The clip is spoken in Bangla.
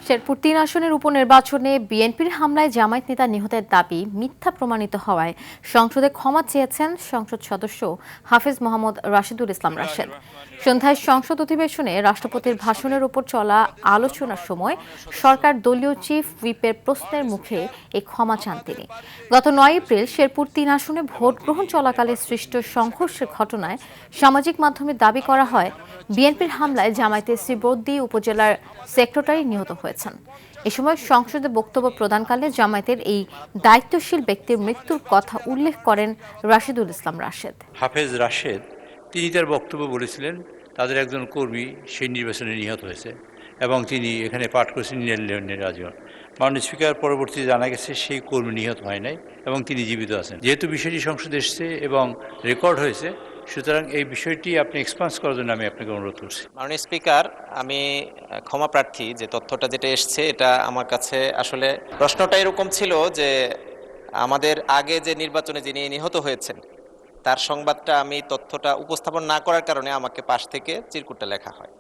শেরপুর ৩ আসনের উপনির্বাচনে বিএনপির হামলায় জামায়াত নেতা নিহতের দাবি মিথ্যা প্রমাণিত হওয়ায় সংসদে ক্ষমা চেয়েছেন সংসদ সদস্য হাফেজ মোহাম্মদ রাশিদুল ইসলাম রাশেদ। সন্ধ্যায় সংসদ অধিবেশনে রাষ্ট্রপতির ভাষণের উপর চলা আলোচনার সময় সরকার দলীয় চিফ হুইপের প্রশ্নের মুখে এই ক্ষমা চান তিনি। গত ৯ এপ্রিল শেরপুর ৩ আসনে ভোট গ্রহণ চলাকালে সৃষ্ট সংঘর্ষের ঘটনায় সামাজিক মাধ্যমে দাবি করা হয় বিএনপির হামলায় জামায়াতের শ্রীবদ্দী উপজেলার সেক্রেটারি নিহত হয়েছেন। এ সময় সংসদে বক্তব্য প্রদানকালে জামায়াতের এই দায়িত্বশীল ব্যক্তির মৃত্যুর কথা উল্লেখ করেন রাশিদুল ইসলাম রাশেদ। হাফেজ রাশেদ তিনি তার বক্তব্য বলেছিলেন তাদের একজন কর্মী সেই নির্বাচনে নিহত হয়েছে এবং তিনি এখানে পাঠ করেছেন রাজন। মাননীয় স্পিকার পরবর্তীতে জানা গেছে সেই কর্মী নিহত হয় নাই এবং তিনি জীবিত আছেন। যেহেতু বিষয়টি সংসদে এসেছে এবং রেকর্ড হয়েছে, সুতরাং এই বিষয়টি আপনি এক্সপান্স করার জন্য আমি আপনাকে অনুরোধ করছি। মাননীয় স্পিকার, আমি ক্ষমা প্রার্থী যে তথ্যটা যেটা এসছে এটা আমার কাছে আসলে প্রশ্নটা এরকম ছিল যে আমাদের আগে যে নির্বাচনে যিনি নিহত হয়েছেন তার সংবাদটা আমি তথ্যটা উপস্থাপন না করার কারণে আমাকে পাশ থেকে চিরকুটটা লেখা হয়।